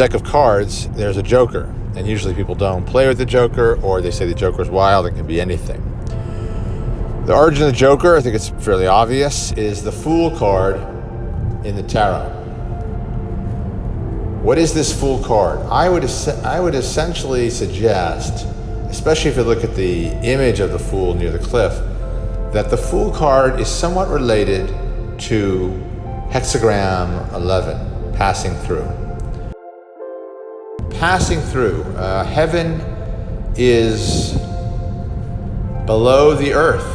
deck of cards, there's a joker. And usually people don't play with the joker, or they say the joker's wild. It can be anything. The origin of the joker, I think it's fairly obvious, is the Fool card in the tarot. What is this Fool card? I would essentially suggest, especially if you look at the image of the Fool near the cliff, that the Fool card is somewhat related to Hexagram 11, passing through. Passing through. Heaven is below the earth.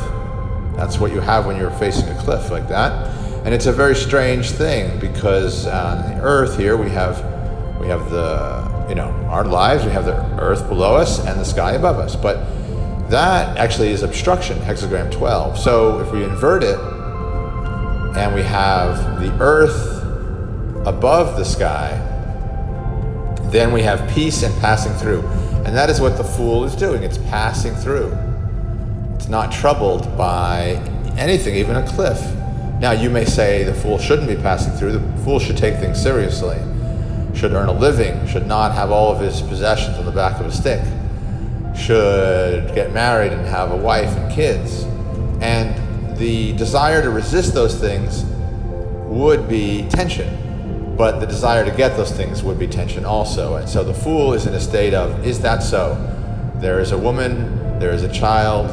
That's what you have when you're facing a cliff like that. And it's a very strange thing, because on the earth here we have the, our lives, we have the earth below us and the sky above us. But that actually is obstruction, hexagram 12. So if we invert it and we have the earth above the sky, then we have peace and passing through. And that is what the Fool is doing. It's passing through. It's not troubled by anything, even a cliff. Now, you may say the Fool shouldn't be passing through. The Fool should take things seriously, should earn a living, should not have all of his possessions on the back of a stick, should get married and have a wife and kids. And the desire to resist those things would be tension, but the desire to get those things would be tension also. And so the Fool is in a state of, is that so? There is a woman, there is a child,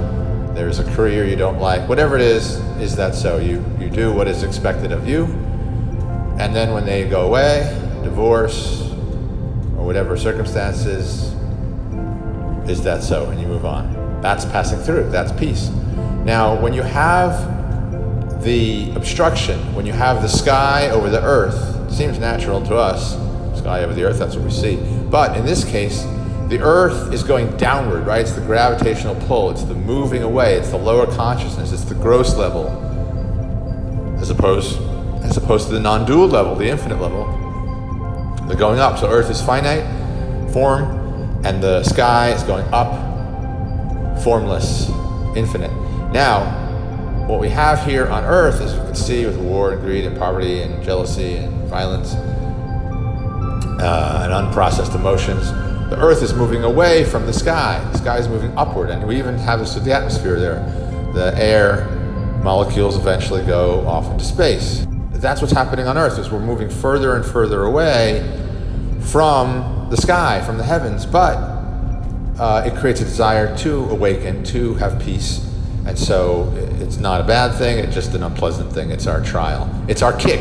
there is a career you don't like, whatever it is that so? You do what is expected of you, and then when they go away, divorce, or whatever circumstances, is that so? And you move on. That's passing through, that's peace. Now, when you have the obstruction, when you have the sky over the earth, it seems natural to us, sky over the earth, that's what we see. But in this case, the earth is going downward, right? It's the gravitational pull, it's the moving away, it's the lower consciousness, it's the gross level, as opposed to the non-dual level, the infinite level. They're going up. So earth is finite form, and the sky is going up, formless, infinite. Now, what we have here on earth, as you can see, with war and greed and poverty and jealousy and violence and unprocessed emotions, the earth is moving away from the sky. The sky is moving upward, and we even have this with the atmosphere there. The air molecules eventually go off into space. That's what's happening on earth, is we're moving further and further away from the sky, from the heavens, but it creates a desire to awaken, to have peace. And so it's not a bad thing, it's just an unpleasant thing. It's our trial. It's our kick.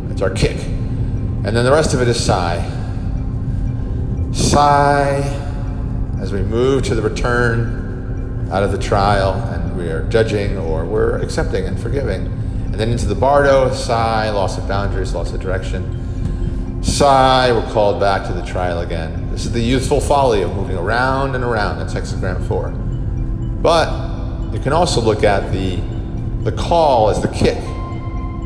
It's our kick. And then the rest of it is sigh. Sigh as we move to the return out of the trial, and we are judging or we're accepting and forgiving. And then into the bardo, sigh, loss of boundaries, loss of direction. Sigh, we're called back to the trial again. This is the youthful folly of moving around and around. That's hexagram 4. But you can also look at the call as the kick,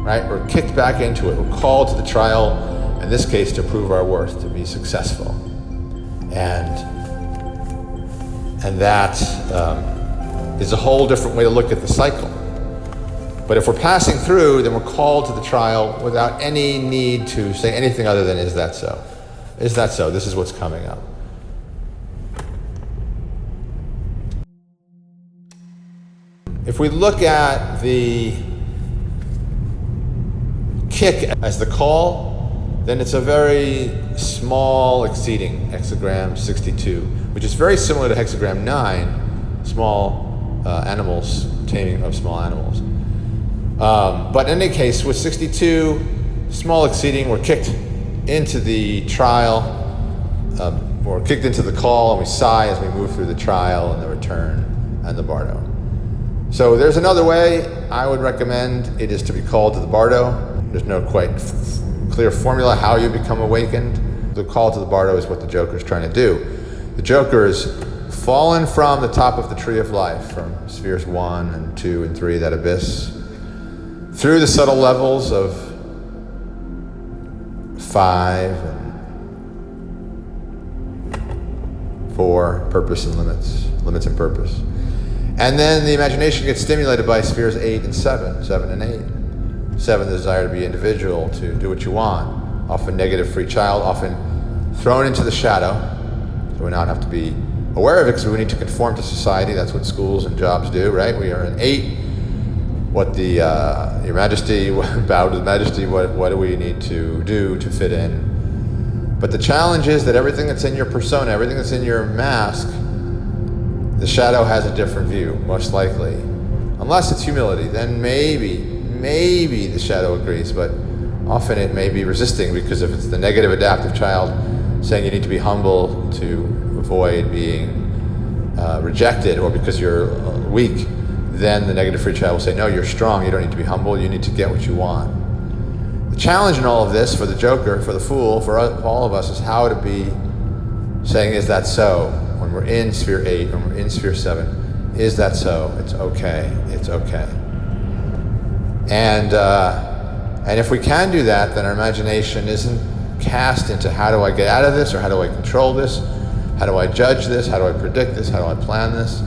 right? We're kicked back into it. We're called to the trial, in this case, to prove our worth, to be successful. And that is a whole different way to look at the cycle. But if we're passing through, then we're called to the trial without any need to say anything other than, is that so? Is that so? This is what's coming up. If we look at the kick as the call, then it's a very small exceeding, hexagram 62, which is very similar to hexagram 9, small animals, taming of small animals. But in any case, with 62, small exceeding, we're kicked into the trial, we're kicked into the call, and we sigh as we move through the trial and the return and the bardo. So there's another way I would recommend. It is to be called to the bardo. There's no quite clear formula how you become awakened. The call to the bardo is what the Joker is trying to do. The Joker is fallen from the top of the tree of life, from spheres 1 and 2 and 3, that abyss, through the subtle levels of 5 and 4, purpose and limits and purpose. And then the imagination gets stimulated by spheres 8 and 7 and 8. 7, the desire to be individual, to do what you want. Often negative free child, often thrown into the shadow. So we now have to be aware of it because we need to conform to society. That's what schools and jobs do, right? We are an 8. What the Your Majesty, bow to the Majesty, what do we need to do to fit in? But the challenge is that everything that's in your persona, everything that's in your mask, the shadow has a different view, most likely. Unless it's humility, then maybe the shadow agrees, but often it may be resisting, because if it's the negative adaptive child saying you need to be humble to avoid being rejected, or because you're weak, then the negative free child will say, no, you're strong, you don't need to be humble, you need to get what you want. The challenge in all of this for the joker, for the fool, for all of us, is how to be saying, is that so? When we're in sphere 8, when we're in sphere 7, is that so? It's okay, it's okay. And if we can do that, then our imagination isn't cast into how do I get out of this, or how do I control this, how do I judge this, how do I predict this, how do I plan this?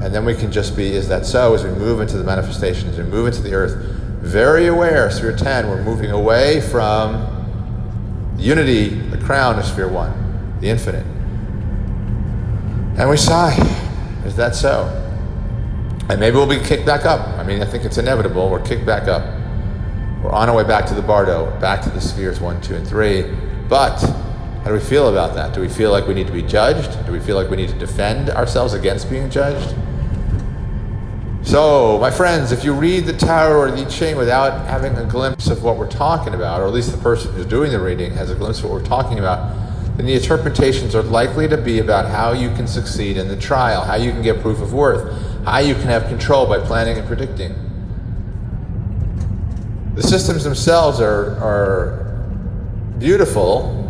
And then we can just be, is that so, as we move into the manifestation, as we move into the earth, very aware, sphere 10, we're moving away from the unity, the crown of sphere 1, the infinite. And we sigh, is that so? And maybe we'll be kicked back up. I mean, I think it's inevitable, we're kicked back up. We're on our way back to the bardo, back to the spheres 1, 2, and 3. But how do we feel about that? Do we feel like we need to be judged? Do we feel like we need to defend ourselves against being judged? So, my friends, if you read the Tarot or the I Ching without having a glimpse of what we're talking about, or at least the person who's doing the reading has a glimpse of what we're talking about, then the interpretations are likely to be about how you can succeed in the trial, how you can get proof of worth, how you can have control by planning and predicting. The systems themselves are beautiful.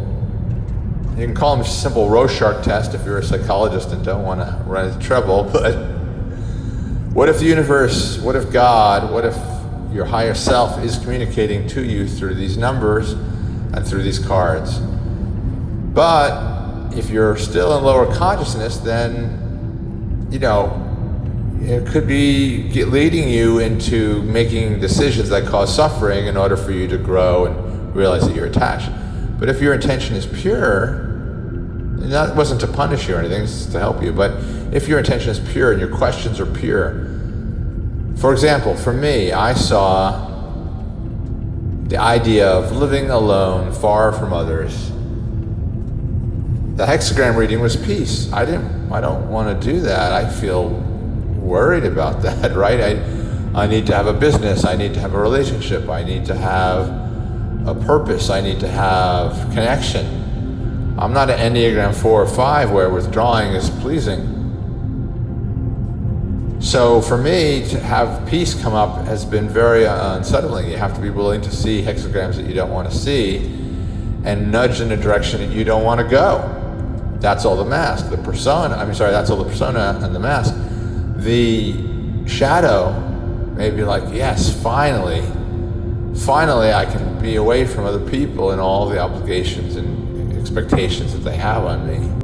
You can call them a simple Rorschach test if you're a psychologist and don't want to run into trouble, but what if the universe, what if God, what if your higher self is communicating to you through these numbers and through these cards? But if you're still in lower consciousness, then, it could be leading you into making decisions that cause suffering in order for you to grow and realize that you're attached. But if your intention is pure, and that wasn't to punish you or anything, it's to help you, but if your intention is pure and your questions are pure, for example, for me, I saw the idea of living alone, far from others. The hexagram reading was peace. I don't want to do that. I feel worried about that, right? I need to have a business. I need to have a relationship. I need to have a purpose. I need to have connection. I'm not an Enneagram 4 or 5 where withdrawing is pleasing. So for me, to have peace come up has been very unsettling. You have to be willing to see hexagrams that you don't want to see and nudge in a direction that you don't want to go. That's all the mask. That's all the persona and the mask. The shadow may be like, yes, finally I can be away from other people and all the obligations and expectations that they have on me.